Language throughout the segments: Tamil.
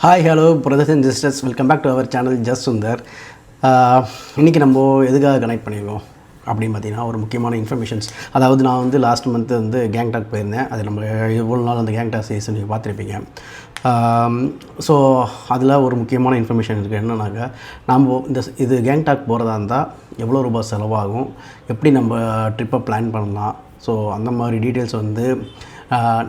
Hi hello brothers and sisters, welcome back to our channel just Sundar. இன்றைக்கி நம்ம எதுக்காக கனெக்ட் பண்ணியிருக்கோம் அப்படின்னு பார்த்தீங்கன்னா, ஒரு முக்கியமான இன்ஃபர்மேஷன்ஸ். அதாவது நான் வந்து லாஸ்ட் மந்த்து வந்து கேங்டாக் போயிருந்தேன். அது நம்ம இவ்வளோ நாள் அந்த கேங்டாக் சீசன் நீங்கள் பார்த்துருப்பீங்க. ஸோ அதில் ஒரு முக்கியமான இன்ஃபர்மேஷன் இருக்குது. என்னன்னாக்கா, நம்ம இது கேங்டாக் போகிறதா இருந்தால் எவ்வளோ ரூபாய் செலவாகும், எப்படி நம்ம ட்ரிப்பை பிளான் பண்ணலாம், ஸோ அந்த மாதிரி டீட்டெயில்ஸ் வந்து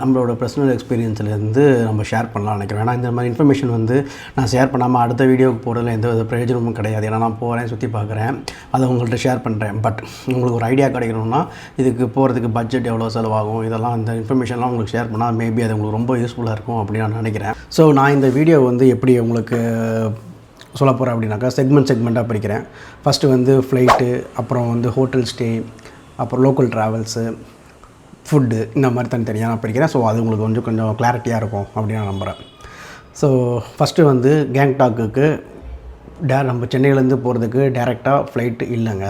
நம்மளோட பர்சனல் எக்ஸ்பீரியன்ஸ்லேருந்து நம்ம ஷேர் பண்ணலாம்னு நினைக்கிறேன். ஏன்னா இந்த மாதிரி இன்ஃபர்மேஷன் வந்து நான் ஷேர் பண்ணாமல் அடுத்த வீடியோக்கு போகிறதுல எந்த வித பிரயோஜனமும் கிடையாது. ஏன்னா நான் போகிறேன், சுற்றி பார்க்குறேன், அதை உங்கள்கிட்ட ஷேர் பண்ணுறேன். பட் உங்களுக்கு ஒரு ஐடியா கிடைக்கணும்னா, இதுக்கு போகிறதுக்கு பட்ஜெட் எவ்வளோ செலவாகும், இதெல்லாம் இந்த இன்ஃபர்மேஷன்லாம் உங்களுக்கு ஷேர் பண்ணால் மேபி அது உங்களுக்கு ரொம்ப யூஸ்ஃபுல்லாக இருக்கும் அப்படின்னு நான் நினைக்கிறேன். ஸோ நான் இந்த வீடியோ வந்து எப்படி உங்களுக்கு சொல்ல போகிறேன் அப்படின்னாக்கா, செக்மெண்ட்டாக பிரிக்கிறேன். ஃபஸ்ட்டு வந்து ஃப்ளைட்டு, அப்புறம் வந்து ஹோட்டல் ஸ்டே, அப்புறம் லோக்கல் ட்ராவல்ஸு, ஃபுட்டு, இந்த மாதிரி தனித்தனியாக நான் படிக்கிறேன். ஸோ அது உங்களுக்கு கொஞ்சம் கிளாரிட்டியாக இருக்கும் அப்படின்னு நான் நம்புகிறேன். ஸோ ஃபஸ்ட்டு வந்து கேங்டாக்குக்கு நம்ம சென்னையிலேருந்து போகிறதுக்கு டேரெக்டாக ஃப்ளைட்டு இல்லைங்க.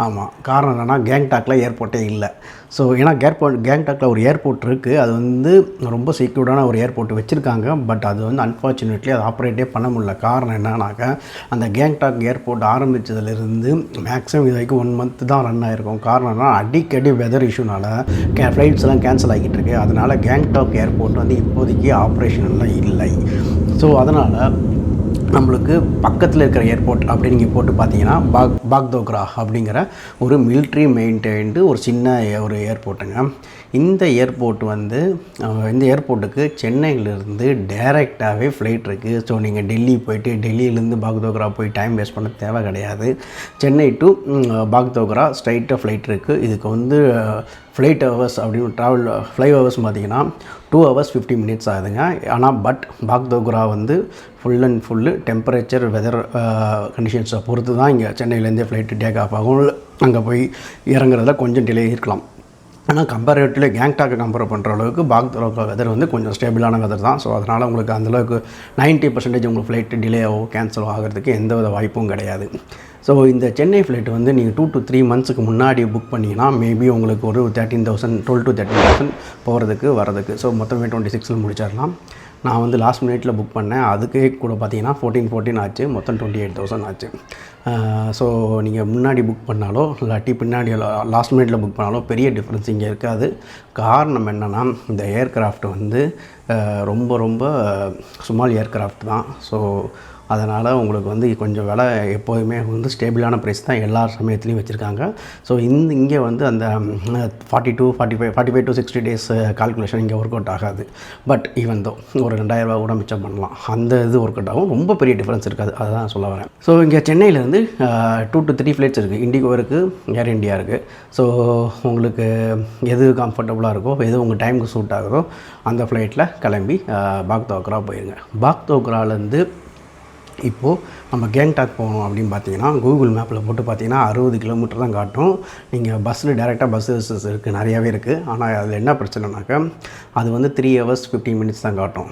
ஆமாம், காரணம் என்னென்னா, கேங்டாக்கில் ஏர்போர்ட்டே இல்லை. ஸோ ஏன்னா கேங்டாக்கில் ஒரு ஏர்போர்ட் இருக்குது. அது வந்து ரொம்ப செக்யூர்டான ஒரு ஏர்போர்ட் வச்சுருக்காங்க. பட் அது வந்து அன்ஃபார்ச்சுனேட்லி அது ஆப்ரேட்டே பண்ண முடியல. காரணம் என்னன்னாக்கா, அந்த கேங்டாக் ஏர்போர்ட் ஆரம்பித்ததுலேருந்து மேக்ஸிமம் இது வரைக்கும் 1 மந்த் தான் ரன் ஆகிருக்கும். காரணம் என்னன்னா, அடிக்கடி வெதர் இஷ்யூனால் ஃப்ளைட்ஸ்லாம் கேன்சல் ஆகிட்டு இருக்கு. அதனால் கேங்டாக் ஏர்போர்ட் வந்து இப்போதைக்கு ஆப்ரேஷனெலாம் இல்லை. ஸோ அதனால் நம்மளுக்கு பக்கத்தில் இருக்கிற ஏர்போர்ட் அப்படின்னு நீங்கள் போட்டு பார்த்தீங்கன்னா, பாக்தோக்ரா அப்படிங்கிற ஒரு மிலிட்ரி மெயின்டைன்டு ஒரு சின்ன ஒரு ஏர்போர்ட்டுங்க. இந்த ஏர்போர்ட் வந்து இந்த ஏர்போர்ட்டுக்கு சென்னையிலேருந்து டைரெக்டாகவே ஃப்ளைட் இருக்குது. ஸோ நீங்கள் டெல்லி போயிட்டு டெல்லியிலேருந்து பாக்தோக்ரா போய் டைம் வேஸ்ட் பண்ண தேவை கிடையாது. சென்னை டு பாக்தோக்ரா ஸ்ட்ரைட்டாக ஃப்ளைட் இருக்குது. இதுக்கு வந்து ஃப்ளைட் ஹவர்ஸ் அப்படின்னு ஃப்ளை ஹவர்ஸ் பார்த்திங்கன்னா 2 hours 50 minutes ஆகுதுங்க. ஆனால் பாக்தோக்ரா வந்து full and full temperature weather கண்டிஷன்ஸை பொறுத்து தான் இங்கே சென்னையிலேருந்தே ஃப்ளைட்டு டேக் ஆஃப் ஆகும். அங்கே போய் இறங்குறதுல கொஞ்சம் டிலே இருக்கலாம். ஆனால் கம்பேரிட்டிவ்லி கேங்டாக்கை கம்பேர் பண்ணுற அளவுக்கு பாக்தோக்ரா வெதர் வந்து கொஞ்சம் ஸ்டேபிளான வெதர் தான். ஸோ அதனால் உங்களுக்கு அந்தளவுக்கு 90% உங்களுக்கு ஃப்ளைட்டு டிலே ஆகும், கேன்சல் ஆகிறதுக்கு எந்த வித வாய்ப்பும் கிடையாது. ஸோ இந்த சென்னை ஃப்ளைட் வந்து நீங்கள் 2 to 3 months முன்னாடி புக் பண்ணிங்கன்னா மேபி உங்களுக்கு ஒரு 13,000 12 to 13,000 போகிறதுக்கு வரதுக்கு. ஸோ மொத்தமே 26 முடிச்சிடலாம். நான் வந்து லாஸ்ட் மினிட்ல புக் பண்ணேன். அதுக்கே கூட பார்த்தீங்கன்னா 14 ஆச்சு. மொத்தம் 28,000 ஆச்சு. ஸோ நீங்கள் முன்னாடி புக் பண்ணாலோ இல்லாட்டி பின்னாடி லாஸ்ட் மினிட்ல புக் பண்ணாலோ பெரிய டிஃப்ரென்ஸ் இங்கே இருக்காது. காரணம் என்னென்னா, இந்த ஏர்க்ராஃப்ட் வந்து ரொம்ப ரொம்ப ஸ்மால் ஏர்க்ராஃப்ட் தான். ஸோ அதனால் உங்களுக்கு வந்து கொஞ்சம் விலை எப்போதுமே வந்து ஸ்டேபிளான ப்ரைஸ் தான் எல்லா சமயத்துலேயும் வச்சுருக்காங்க. ஸோ இங்கே வந்து அந்த 45 to 60 days கால்குலேஷன் இங்கே ஒர்க் அவுட் ஆகாது. பட் ஈவன் தோ ஒரு 2,000 கூட மிச்சம் பண்ணலாம். அந்த இது ஒர்க் அவுட் ஆகும். ரொம்ப பெரிய டிஃப்ரென்ஸ் இருக்காது, அதை தான் சொல்ல வரேன். ஸோ இங்கே சென்னையிலேருந்து 2 to 3 ஃப்ளைட்ஸ் இருக்குது. இண்டிகோ இருக்குது, ஏர் இண்டியா இருக்குது. ஸோ உங்களுக்கு எது கம்ஃபர்டபுளாக இருக்கோ, எது உங்கள் டைமுக்கு சூட் ஆகுதோ அந்த ஃப்ளைட்டில் கிளம்பி பாக்தோக்ரா போயிருங்க. பாக்தோக்ராலேருந்து இப்போது நம்ம கேங்டாக் போகணும் அப்படின்னு பார்த்தீங்கன்னா, கூகுள் மேப்பில் போட்டு பார்த்தீங்கன்னா 60 கிலோமீட்டர் தான் காட்டும். நீங்கள் பஸ்ஸில் டேரெக்டாக பஸ்ஸஸ் இருக்குது, நிறையாவே இருக்குது. ஆனால் அதில் என்ன பிரச்சனைனாக்கா, அது வந்து 3 hours 15 minutes தான் காட்டும்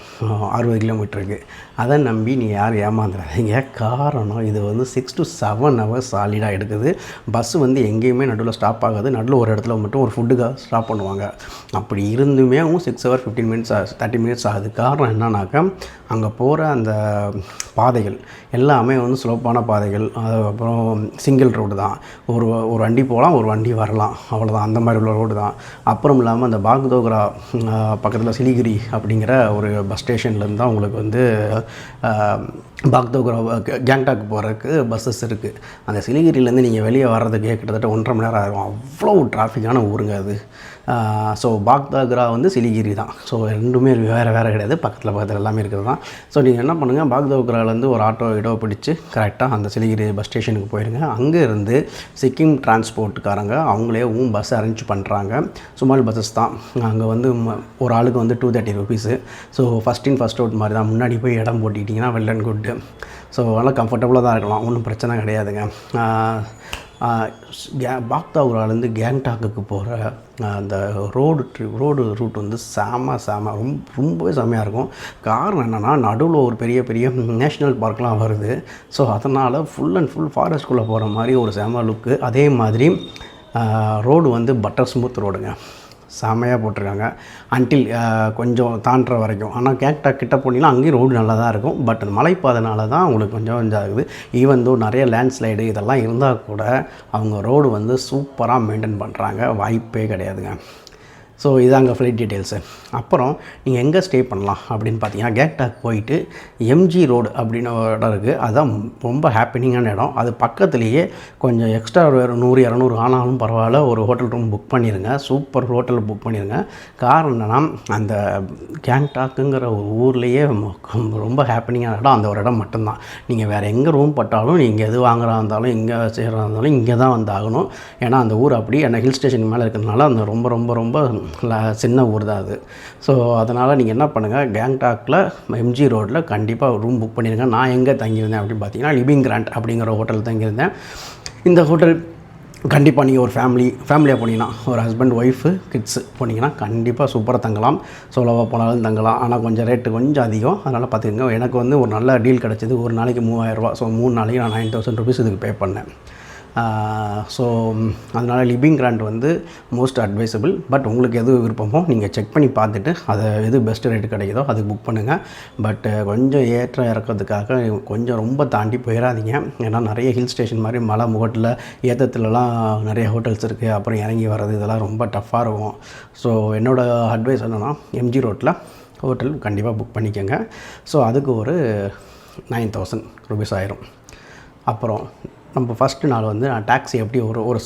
60 கிலோமீட்டருக்கு. அதை நம்பி நீங்கள் யாரும் ஏமாந்துடாதீங்க. காரணம், இது வந்து 6 to 7 hours சாலிடாக எடுக்குது. பஸ்ஸு வந்து எங்கேயுமே நடுவில் ஸ்டாப் ஆகாது. நடுவில் ஒரு இடத்துல மட்டும் ஒரு ஃபுட்டுக்காக ஸ்டாப் பண்ணுவாங்க. அப்படி இருந்துமே 6 hours 15 minutes 30 minutes ஆகுது. காரணம் என்னன்னாக்கா, அங்கே போகிற அந்த பாதைகள் எல்லாமே வந்து ஸ்லோப்பான பாதைகள். அதுக்கப்புறம் சிங்கிள் ரோடு தான். ஒரு வண்டி போகலாம், ஒரு வண்டி வரலாம், அவ்வளோதான். அந்த மாதிரி உள்ள ரோடு தான். அப்புறம் இல்லாமல் அந்த பாக்தோக்ரா பக்கத்தில் சிலிகுரி அப்படிங்கிற ஒரு பஸ் ஸ்டேஷன்லேருந்து தான் உங்களுக்கு வந்து பாக்தோக்ரா கேங்டாக் போகிறதுக்கு பஸ்ஸஸ் இருக்குது. அந்த சிலிகுரியிலேருந்து நீங்கள் வெளியே வர்றதுக்கு கிட்டத்தட்ட 1.5 மணி நேரம் ஆகும். அவ்வளோ டிராஃபிக்கான ஊருங்க அது. ஸோ பாக்தோக்ரா வந்து சிலிகுரி தான். ஸோ ரெண்டுமே வேறு கிடையாது, பக்கத்தில் எல்லாமே இருக்குது தான். ஸோ நீங்கள் என்ன பண்ணுங்கள், பாக்தோக்ராலேருந்து ஒரு ஆட்டோ பிடிச்சி கரெக்டாக அந்த சிலிகுரி பஸ் ஸ்டேஷனுக்கு போயிடுங்க. அங்கே இருந்து சிக்கிம் டிரான்ஸ்போர்ட்டுக்காரங்க அவங்களே பஸ் அரேஞ்ச் பண்ணுறாங்க. ஸ்மால் பஸ்ஸஸ் தான். அங்கே வந்து ஒரு ஆளுக்கு வந்து 230 rupees. So first in first out மாதிரி தான். முன்னாடி போய் இடம் போட்டிட்டிங்கன்னா வெல் அண்ட் குட்டு. ஸோ நல்லா கம்ஃபர்டபுளாக தான் இருக்கலாம், ஒன்றும் பிரச்சனை கிடையாதுங்க. பாக்தோக்ராலேருந்து கேங்டாக்குக்கு போகிற அந்த ரோடு ரூட் வந்து ரொம்பவே செம்மையாக இருக்கும். காரணம் என்னென்னா, நடுவில் ஒரு பெரிய நேஷ்னல் பார்க்லாம் வருது. ஸோ அதனால் ஃபுல் அண்ட் ஃபுல் ஃபாரஸ்ட்குள்ளே போகிற மாதிரி ஒரு செம்ம லுக்கு. அதே மாதிரி ரோடு வந்து பட்டர் ஸ்மூத் ரோடுங்க. செமையாக போட்டிருக்காங்க அன்டில் கொஞ்சம் தாண்டுற வரைக்கும். ஆனால் கேங்டாக் கிட்ட போனீங்கன்னா அங்கேயும் ரோடு நல்லா தான் இருக்கும். பட் அந்த மலைப்பாதனால தான் உங்களுக்கு கொஞ்சம் இதாகுது. ஈவன் தோ நிறைய லேண்ட்ஸ்லைடு இதெல்லாம் இருந்தால் கூட அவங்க ரோடு வந்து சூப்பராக மெயின்டைன் பண்ணுறாங்க, வாய்ப்பே கிடையாதுங்க. ஸோ இதாங்க ஃப்ளைட் டீட்டெயில்ஸு. அப்புறம் நீங்கள் எங்கே ஸ்டே பண்ணலாம் அப்படின்னு பார்த்தீங்கன்னா, கேங்டாக் போயிட்டு எம்ஜி ரோடு அப்படின்னு ஒரு இடம் இருக்குது. அதுதான் ரொம்ப ஹாப்பினிங்கான இடம். அது பக்கத்துலேயே கொஞ்சம் எக்ஸ்ட்ரா ஒரு 100-200 ஆனாலும் பரவாயில்ல ஒரு ஹோட்டல் ரூம் புக் பண்ணிடுங்க. சூப்பர் ஹோட்டல் புக் பண்ணிடுங்க. காரணம் என்னென்னா, அந்த கேங்டாக்குங்கிற ஒரு ஊர்லேயே ரொம்ப ஹாப்பினிங்கான இடம் அந்த ஒரு இடம் மட்டும்தான். நீங்கள் வேறு எங்கே ரூம் பட்டாலும், நீங்கள் எது வாங்குறா இருந்தாலும், எங்கே செய்கிறதா இருந்தாலும் இங்கே தான் வந்து ஆகணும். ஏன்னா அந்த ஊர் அப்படி ஏன்னா ஹில் ஸ்டேஷன் மேலே இருக்கிறதுனால அந்த ரொம்ப ரொம்ப ரொம்ப சின்ன ஊர் தான் அது. ஸோ அதனால் நீங்கள் என்ன பண்ணுங்கள், கேங்டாக்கில் எம்ஜி ரோட்டில் கண்டிப்பாக ரூம் புக் பண்ணிடுங்க. நான் எங்கே தங்கியிருந்தேன் அப்படின்னு பார்த்தீங்கன்னா, லிவிங் கிராண்ட் அப்படிங்கிற ஹோட்டல் தங்கியிருந்தேன். இந்த ஹோட்டல் கண்டிப்பாக நீங்கள் ஒரு ஃபேமிலியாக போனீங்கன்னா, ஒரு ஹஸ்பண்ட் ஒய்ஃபு கிட்ஸு போனீங்கன்னா கண்டிப்பாக சூப்பராக தங்கலாம். சோலோவாக போனாலும் தங்கலாம். ஆனால் கொஞ்சம் ரேட்டு கொஞ்சம் அதிகம். அதனால் பார்த்துக்கோங்க. எனக்கு வந்து ஒரு நல்ல டீல் கிடச்சிது. ஒரு நாளைக்கு 3000 ரூபா. ஸோ 3 நாளைக்கு நான் 9000 rupees இதுக்கு பே பண்ணேன். ஸோ அதனால் லிவிங் கிராண்ட் வந்து மோஸ்ட் அட்வைசபிள். பட் உங்களுக்கு எது விருப்பமோ நீங்கள் செக் பண்ணி பார்த்துட்டு அதை எது பெஸ்ட் ரேட்டு கிடைக்குதோ அதுக்கு புக் பண்ணுங்கள். பட் கொஞ்சம் ஏற்ற இறக்கிறதுக்காக கொஞ்சம் ரொம்ப தாண்டி போயிடாதீங்க. ஏன்னா நிறைய ஹில் ஸ்டேஷன் மாதிரி மலை முகட்டில் ஏற்றத்துலலாம் நிறைய ஹோட்டல்ஸ் இருக்குது. அப்புறம் இறங்கி வர்றது இதெல்லாம் ரொம்ப டஃப்பாக இருக்கும். ஸோ என்னோடய அட்வைஸ் என்னென்னா, எம்ஜி ரோட்டில் ஹோட்டல் கண்டிப்பாக புக் பண்ணிக்கோங்க. ஸோ அதுக்கு ஒரு 9000 rupees ஆயிரும். அப்புறம் நம்ம ஃபஸ்ட்டு நாள் வந்து நான் டாக்ஸி எப்படி ஒரு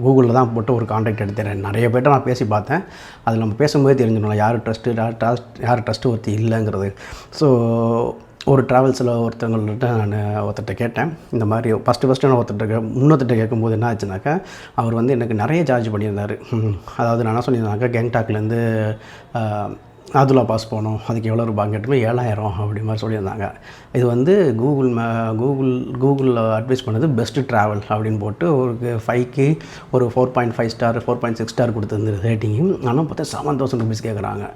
கூகுளில் தான் போட்டு ஒரு கான்டாக்ட் எடுத்துறேன். நிறைய பேர்ட்ட நான் பேசி பார்த்தேன். அதில் நம்ம பேசும்போதே தெரிஞ்சிடணும் யார் ட்ரஸ்ட்டு ஒருத்தி இல்லைங்கிறது. ஸோ ஒரு ட்ராவல்ஸில் ஒருத்தர்கிட்ட கேட்டேன். இந்த மாதிரி ஃபஸ்ட்டு நான் இன்னொருத்தர்கிட்ட கேட்கும்போது என்ன ஆச்சுனாக்கா, அவர் வந்து எனக்கு நிறைய சார்ஜ் பண்ணியிருந்தார். அதாவது நான் என்ன சொல்லியிருந்தாக்கா, கேங்டாக்லேருந்து நாதுலா பாஸ் போனோம், அதுக்கு எவ்வளோ ரூபாய் கேட்டுமே 7000 அப்படி மாதிரி சொல்லியிருந்தாங்க. இது வந்து கூகுளில் அட்வைஸ் பண்ணது பெஸ்ட்டு ட்ராவல் அப்படின்னு போட்டு ஒரு 5க்கு ஒரு 4.5 ஸ்டார் 4.6 ஸ்டார் கொடுத்துருந்தது ரேட்டிங்கு. ஆனால் பார்த்தா 7000 rupees கேட்குறாங்க.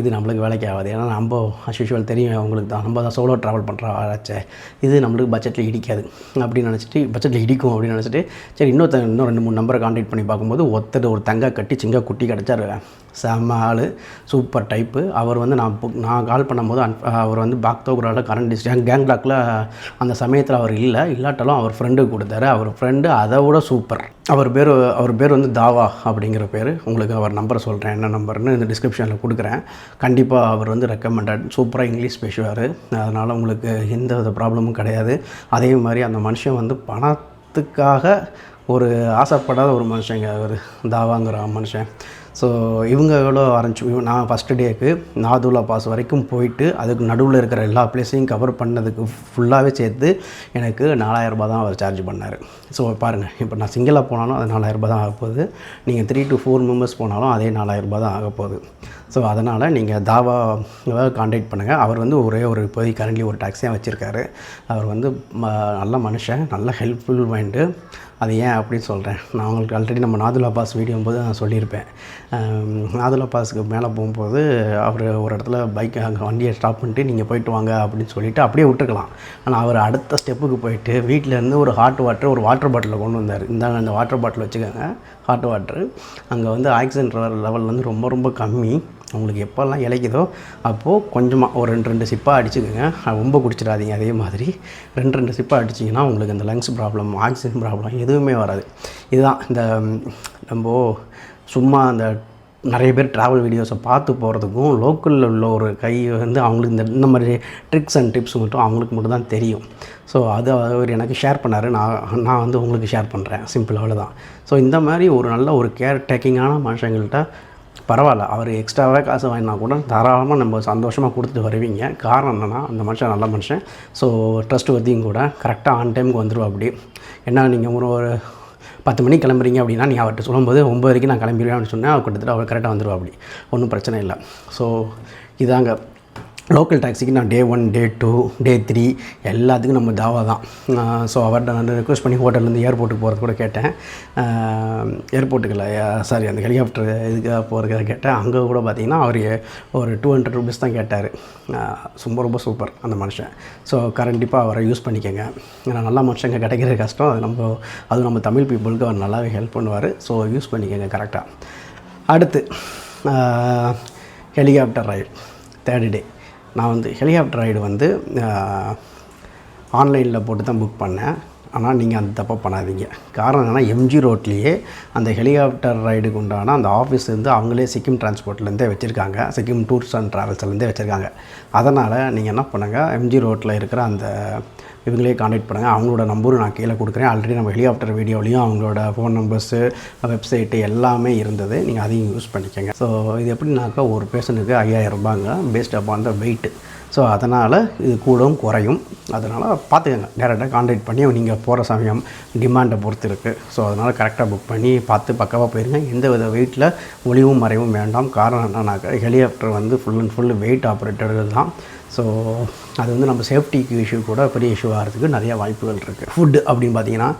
இது நம்மளுக்கு வேலைக்கு ஆகாது. ஏன்னா நம்ம அஸ்யூஷுவல் தெரியும் அவங்களுக்கு தான், நம்ம தான் சோலோ ட்ராவல் பண்ணுற ஆளாச்சே, இது நம்மளுக்கு பட்ஜெட்டில் இடிக்காது அப்படின்னு நினச்சிட்டு, பட்ஜெட்டில் இடிக்கும் அப்படின்னு நினச்சிட்டு, சரி இன்னும் 2-3 நம்பரை கான்டாக்ட் பண்ணி பார்க்கும்போது ஒரு தங்க கட்டி சிங்க குட்டி கிடச்சாரு. செம்ம ஆள், சூப்பர் டைப்பு. அவர் வந்து நான் கால் பண்ணும்போது அவர் வந்து பாக்தோக்ராவில் கரண்ட் கேங்டாக்கில் அந்த சமயத்தில் அவர் இல்லாட்டாலும் அவர் ஃப்ரெண்டுக்கு கொடுத்தாரு. அவர் ஃப்ரெண்டு அதை விட சூப்பர். அவர் பேர் வந்து தாவா அப்படிங்கிற பேர். உங்களுக்கு அவர் நம்பரை சொல்கிறேன், என்ன நம்பர்னு இந்த டிஸ்கிரிப்ஷனில் கொடுக்குறேன். கண்டிப்பாக அவர் வந்து ரெக்கமெண்டட். சூப்பராக இங்கிலீஷ் பேசுவார். அதனால் உங்களுக்கு எந்த வித ப்ராப்ளமும் கிடையாது. அதே மாதிரி அந்த மனுஷன் வந்து பணத்துக்காக ஒரு ஆசைப்படாத ஒரு மனுஷங்க அவர், தாவாங்கிற மனுஷன். ஸோ இவங்க எவ்வளோ நான் ஃபஸ்ட்டு டேக்கு நாதுலா பாஸ் வரைக்கும் போயிட்டு அதுக்கு நடுவில் இருக்கிற எல்லா பிளேஸையும் கவர் பண்ணதுக்கு ஃபுல்லாகவே சேர்த்து எனக்கு 4000 ரூபாய் தான் அவர் சார்ஜ் பண்ணார். ஸோ பாருங்கள், இப்போ நான் சிங்கிளாக போனாலும் அது 4000 ரூபாய் தான் ஆகப்போகுது. நீங்கள் 3 to 4 மெம்பர்ஸ் போனாலும் அதே 4000 ரூபாய் தான் ஆகப்போகுது. ஸோ அதனால் நீங்கள் தாவாவை கான்டாக்ட் பண்ணுங்கள். அவர் வந்து இப்போதைக்கு கரண்ட்லி ஒரு டாக்ஸியாக வச்சுருக்காரு. அவர் வந்து நல்ல மனுஷன், நல்ல ஹெல்ப்ஃபுல் மைண்டு. அது ஏன் அப்படின்னு சொல்கிறேன், நான் உங்களுக்கு ஆல்ரெடி நம்ம நாதுலா பாஸ் வீடியோ போது நான் சொல்லியிருப்பேன். நாதுலா பாஸுக்கு மேலே போகும்போது அவர் ஒரு இடத்துல அங்கே வண்டியை ஸ்டாப் பண்ணிட்டு நீங்கள் போயிட்டு வாங்க அப்படின்னு சொல்லிவிட்டு அப்படியே விட்டுருக்கலாம். ஆனால் அவர் அடுத்த ஸ்டெப்புக்கு போயிட்டு வீட்டிலேருந்து ஒரு ஒரு வாட்டர் பாட்டிலை கொண்டு வந்தார். இந்தாங்க அந்த வாட்டர் பாட்டில் வச்சுக்கோங்க, ஹாட் வாட்ரு. அங்கே வந்து ஆக்சிஜன் லெவல் வந்து ரொம்ப ரொம்ப கம்மி. உங்களுக்கு எப்போல்லாம் இலைக்குதோ அப்போது கொஞ்சமாக ஒரு 2 சிப்பாக அடிச்சுக்கோங்க. ரொம்ப குடிச்சிடாதீங்க. அதே மாதிரி 2 சிப்பாக அடிச்சிங்கன்னா உங்களுக்கு இந்த லங்ஸ் ப்ராப்ளம், ஆக்சிஜன் ப்ராப்ளம் எதுவுமே வராது. இதுதான் இந்த நம்ம சும்மா அந்த நிறைய பேர் ட்ராவல் வீடியோஸை பார்த்து போகிறதுக்கும் லோக்கலில் உள்ள ஒரு கை வந்து அவங்களுக்கு இந்த மாதிரி ட்ரிக்ஸ் அண்ட் டிப்ஸ் மட்டும் அவங்களுக்கு மட்டும் தான் தெரியும். ஸோ அது அவர் எனக்கு ஷேர் பண்ணார். நான் வந்து உங்களுக்கு ஷேர் பண்ணுறேன். சிம்பிள், அவ்வளோதான். ஸோ இந்த மாதிரி ஒரு நல்ல ஒரு கேர் டேக்கிங்கான மனுஷங்கள்கிட்ட பரவாயில்ல, அவர் எக்ஸ்ட்ராவாக காசு வாங்கினா கூட தாராளமாக நம்ம சந்தோஷமாக கொடுத்துட்டு வருவீங்க. காரணம் என்னென்னா, அந்த மனுஷன் நல்ல மனுஷன். ஸோ ட்ரஸ்ட் வர்த்தியும் கூட. கரெக்டாக ஆன் டைமுக்கு வந்துடுவா. அப்படி ஏன்னா நீங்கள் ஒரு 10 மணிக்கு கிளம்புறீங்க அப்படின்னா நீங்கள் அவர்கிட்ட சொல்லும்போது 9 வரைக்கும் நான் கிளம்பிடுவேன் அப்படின்னு சொன்னால் அவர் கிட்டத்தட்ட அவர் கரெக்டாக வந்துடுவா. அப்படி ஒன்றும் பிரச்சனை இல்லை. ஸோ இதாங்க லோக்கல் டாக்ஸிக்கு நான் டே 1, டே 2, டே 3 எல்லாத்துக்கும் நம்ம தாவா தான். ஸோ அவர்கிட்ட நான் ரெக்வஸ்ட் பண்ணி ஹோட்டல்லேருந்து ஏர்போர்ட்டுக்கு போகிறது கூட கேட்டேன். ஏர்போர்ட்டுக்கு இல்லை, சாரி, அந்த ஹெலிகாப்டர் இதுக்காக போகிறதுக்காக கேட்டேன். அங்கே கூட பார்த்திங்கன்னா அவர் ஒரு 200 rupees தான் கேட்டார். ரொம்ப சூப்பர் அந்த மனுஷன். ஸோ கண்டிப்பாக அவரை யூஸ் பண்ணிக்கோங்க. ஏன்னா நல்ல மனுஷங்க கிடைக்கிறது கஷ்டம். அது நம்ம தமிழ் பீப்புளுக்கு அவர் நல்லாவே ஹெல்ப் பண்ணுவார். ஸோ யூஸ் பண்ணிக்கோங்க கரெக்டாக. அடுத்து ஹெலிகாப்டர் ரைடு 3rd டே. நான் வந்து ஹெலிகாப்டர் ரைடு வந்து ஆன்லைனில் போட்டு தான் புக் பண்ணேன். ஆனால் நீங்கள் அந்த தப்பை பண்ணாதீங்க. காரணம் என்னென்னா, எம்ஜி ரோட்லேயே அந்த ஹெலிகாப்டர் ரைடுக்கு உண்டான அந்த ஆஃபீஸ் வந்து அவங்களே சிக்கிம் டிரான்ஸ்போர்ட்லேருந்தே வச்சுருக்காங்க, சிக்கிம் டூர்ஸ் அண்ட் ட்ராவல்ஸ்லேருந்தே வச்சுருக்காங்க. அதனால் நீங்கள் என்ன பண்ணுங்கள், எம்ஜி ரோட்டில் இருக்கிற அந்த இவங்களே காண்டாக்ட் பண்ணுங்கள். அவங்களோட நம்பரும் நான் கீழே கொடுக்குறேன். ஆல்ரெடி நம்ம ஹெலிகாப்டர் வீடியோலையும் அவங்களோட ஃபோன் நம்பர்ஸு, வெப்சைட்டு எல்லாமே இருந்தது. நீங்கள் அதையும் யூஸ் பண்ணிக்கோங்க. ஸோ இது எப்படின்னாக்கா, ஒரு பேர்சனுக்கு 5000 ரூபாங்க, based upon the weight. So அதனால் இது கூடவும் குறையும். அதனால் பார்த்துக்கங்க, டேரெக்டாக காண்டாக்ட் பண்ணி நீங்கள் போகிற சமயம் டிமாண்டை பொறுத்து இருக்குது. ஸோ அதனால் கரெக்டாக புக் பண்ணி பார்த்து பக்காவாக போயிருங்க. எந்த வித வெயிட்டில் ஒளிவும் மறைவும் வேண்டாம். காரணம் என்னன்னாக்கா, ஹெலிகாப்டர் வந்து ஃபுல் அண்ட் ஃபுல் வெயிட் ஆப்ரேட்டர்கள் தான். ஸோ அது வந்து நம்ம சேஃப்டிக்கு இஷ்யூ கூட பெரிய இஷ்யூ ஆகிறதுக்கு நிறைய வாய்ப்புகள் இருக்குது. ஃபுட்டு அப்படின்னு பார்த்தீங்கன்னா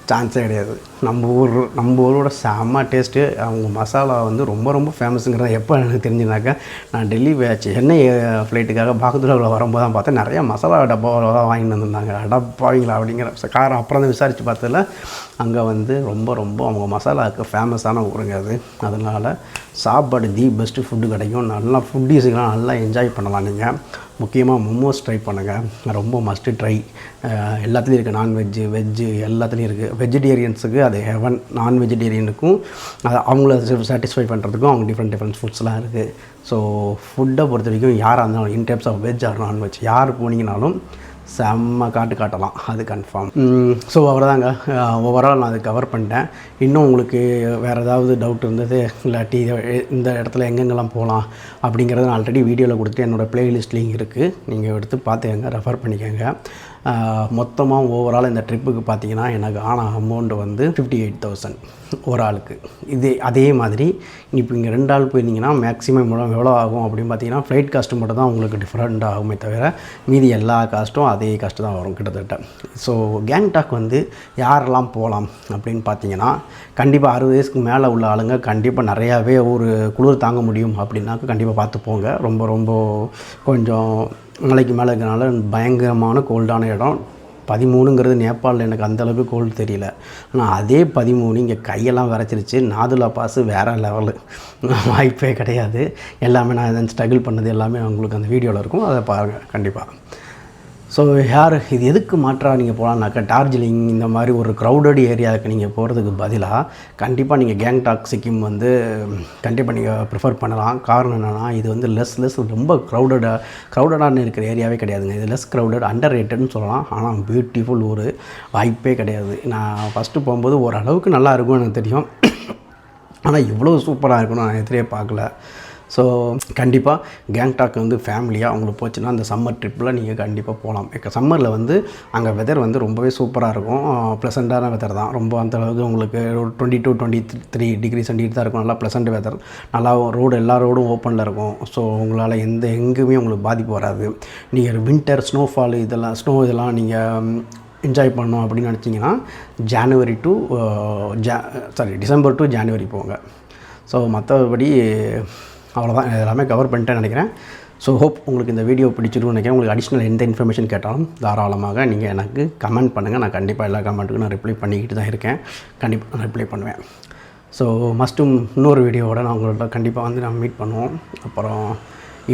சான்ஸே கிடையாது. நம்ம ஊரோட செம்ம டேஸ்ட்டு. அவங்க மசாலா வந்து ரொம்ப ரொம்ப ஃபேமஸுங்கிறத எப்போ எனக்கு தெரிஞ்சுனாக்கா, நான் டெல்லி சென்னை ஃப்ளைட்டுக்காக பாகத்தூரில் வரும்போது தான் பார்த்தேன், நிறையா மசாலா டப்பாவெல்லாம் வாங்கிட்டு வந்திருந்தாங்க. அடப்பாவீங்களா அப்படிங்கிற காரம். அப்புறம் தான் விசாரித்து பார்த்ததில் அங்கே வந்து ரொம்ப ரொம்ப அவங்க மசாலாவுக்கு ஃபேமஸான ஊருங்க அது. அதனால் சாப்பாடு தி பெஸ்ட்டு ஃபுட்டு கிடைக்கும். நல்லா ஃபுட்டீஸுக்கெலாம் நல்லா என்ஜாய் பண்ணலாம். நீங்கள் முக்கியமாக மோமோஸ் ட்ரை பண்ணுங்கள், ரொம்ப மஸ்ட்டு ட்ரை. எல்லாத்துலேயும் இருக்குது, நான்வெஜ்ஜு வெஜ்ஜு எல்லாத்துலேயும் இருக்குது. வெஜிடேரியன்ஸுக்கு அது ஹெவன், நான் வெஜிடேரியனுக்கும் அது அவங்கள சாட்டிஸ்ஃபை பண்ணுறதுக்கும் அவங்க டிஃப்ரெண்ட் ஃபுட்ஸ்லாம் இருக்குது. ஸோ ஃபுட்டை பொறுத்த வரைக்கும் யாராக இருந்தாலும், in types of veg or non veg, யார் போனீங்கனாலும் செம்ம காட்டலாம், அது கன்ஃபார்ம். ஸோ அவ்வளோதாங்க, ஓவரால் நான் அதை கவர் பண்ணிட்டேன். இன்னும் உங்களுக்கு வேறு ஏதாவது டவுட் இருந்தது, இல்லாட்டி இந்த இடத்துல எங்கெங்கெல்லாம் போகலாம் அப்படிங்கிறத நான் ஆல்ரெடி வீடியோவில் கொடுத்துட்டு என்னோடய ப்ளேலிஸ்ட்லேயும் இருக்குது. நீங்கள் எடுத்து பார்த்துக்கங்க, ரெஃபர் பண்ணிக்கோங்க. மொத்தமாக ஓவரால் இந்த ட்ரிப்புக்கு பார்த்தீங்கன்னா எனக்கு ஆன அமௌண்ட் வந்து 58,000 ஒரு ஆளுக்கு. அதே மாதிரி இப்போ இங்கே 2 ஆள் போயிருந்தீங்கன்னா மேக்ஸிமம் எவ்வளோ ஆகும் அப்படின்னு பார்த்தீங்கன்னா, ஃப்ளைட் காஸ்ட்டு மட்டும் தான் உங்களுக்கு டிஃப்ரெண்ட் ஆகுமே தவிர மீதி எல்லா காஸ்ட்டும் அதே காஸ்ட்டு தான் வரும் கிட்டத்தட்ட. ஸோ கேங்டாக் வந்து யாரெல்லாம் போகலாம் அப்படின்னு பார்த்தீங்கன்னா, கண்டிப்பாக 60 வயசுக்கு மேலே உள்ள ஆளுங்க கண்டிப்பாக நிறையாவே ஒரு குளிர் தாங்க முடியும் அப்படின்னாக்க கண்டிப்பாக பார்த்து போங்க. ரொம்ப கொஞ்சம் மலைக்கு மேலே இருக்கிறனால பயங்கரமான கோல்டான இடம். 13ங்கிறது நேபாளில் எனக்கு அந்தளவுக்கு கோல்டு தெரியல. ஆனால் அதே 13 இங்கே கையெல்லாம் விரைச்சிருச்சு. நாதுலா பாஸ் வேறு லெவலு, வாய்ப்பே கிடையாது. எல்லாமே நான் எதாவது ஸ்ட்ரகிள் பண்ணது எல்லாமே உங்களுக்கு அந்த வீடியோவில் இருக்கும், அதை பாருங்கள் கண்டிப்பாக. ஸோ இது எதுக்கு மாற்றாக நீங்கள் போகலான்னாக்கா, டார்ஜிலிங் இந்த மாதிரி ஒரு க்ரௌடட் ஏரியாவுக்கு நீங்கள் போகிறதுக்கு பதிலாக கண்டிப்பாக நீங்கள் கேங்டாக் சிக்கிம் வந்து கண்டிப்பாக நீங்கள் ப்ரிஃபர் பண்ணலாம். காரணம் என்னென்னா, இது வந்து லெஸ் ரொம்ப க்ரௌடடான இருக்கிற ஏரியாவே கிடையாதுங்க. இது லெஸ் க்ரௌடட், அண்டர் ரேட்டட்னு சொல்லலாம். ஆனால் பியூட்டிஃபுல் ஊர், வாய்ப்பே கிடையாது. நான் ஃபஸ்ட்டு போகும்போது ஓரளவுக்கு நல்லா இருக்கும் எனக்கு தெரியும், ஆனால் இவ்வளோ சூப்பராக இருக்குன்னு நான் எதிரே பார்க்கல. ஸோ கண்டிப்பாக கேங்டாக் வந்து ஃபேமிலியாக உங்களுக்கு போச்சுன்னா அந்த சம்மர் ட்ரிப்பில் நீங்கள் கண்டிப்பாக போகலாம். சம்மரில் வந்து அங்கே வெதர் வந்து ரொம்பவே சூப்பராக இருக்கும். ப்ளசண்ட்டான வெதர் தான். ரொம்ப அந்தளவுக்கு உங்களுக்கு 22 to 23 டிகிரி சென்டிகிரேட் தான் இருக்கும். நல்லா ப்ளசண்ட் வெதர், நல்லா எல்லா ரோடும் ஓப்பனில் இருக்கும். ஸோ உங்களால் எங்கேயுமே உங்களுக்கு பாதிப்பு வராது. நீங்கள் வின்டர் ஸ்னோஃபால் இதெல்லாம் நீங்கள் என்ஜாய் பண்ணோம் அப்படின்னு நினச்சிங்கன்னா டிசம்பர் டு ஜனவரி போங்க. ஸோ மற்றபடி அவ்வளோதான், எல்லாமே கவர் பண்ணிட்டேன்னு நினைக்கிறேன். ஸோ ஹோப் உங்களுக்கு இந்த வீடியோ பிடிச்சிருக்குன்னு நினைக்கிறேன். உங்களுக்கு அடிஷ்னல் எந்த இன்ஃபர்மேஷன் கேட்டாலும் தாராளமாக நீங்கள் எனக்கு கமெண்ட் பண்ணுங்கள். நான் கண்டிப்பாக எல்லா கமெண்ட்டுக்கும் நான் ரிப்ளை பண்ணிக்கிட்டு தான் இருக்கேன். கண்டிப்பாக நான் ரிப்ளை பண்ணுவேன். ஸோ மஸ்ட்டும் இன்னொரு வீடியோவோட நான் உங்கள்கிட்ட கண்டிப்பாக வந்து நம்ம மீட் பண்ணுவோம். அப்புறம்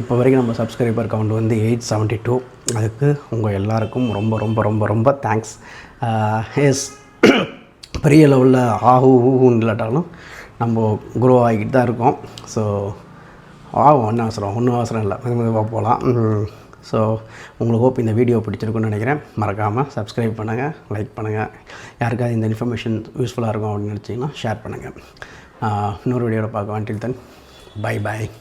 இப்போ வரைக்கும் நம்ம சப்ஸ்கிரைபர் கவுண்ட் வந்து 872. அதுக்கு உங்கள் எல்லாருக்கும் ரொம்ப ரொம்ப ரொம்ப ரொம்ப தேங்க்ஸ். பெரிய லெவலில் ஊன்னு இல்லாட்டாலும் நம்ம குரோ ஆகிக்கிட்டு தான் இருக்கோம். ஸோ ஒன்றும் அவசரம் இல்லை, மெதுவாக போகலாம். ஸோ உங்களுக்கு ஹோப் இந்த வீடியோ பிடிச்சிருக்குன்னு நினைக்கிறேன். மறக்காமல் சப்ஸ்கிரைப் பண்ணுங்கள், லைக் பண்ணுங்கள். யாருக்காவது இந்த இன்ஃபர்மேஷன் யூஸ்ஃபுல்லாக இருக்கும் அப்படின்னு நினச்சிங்கன்னா ஷேர் பண்ணுங்கள். இன்னொரு வீடியோவில் பார்க்கலாம். until then, bye.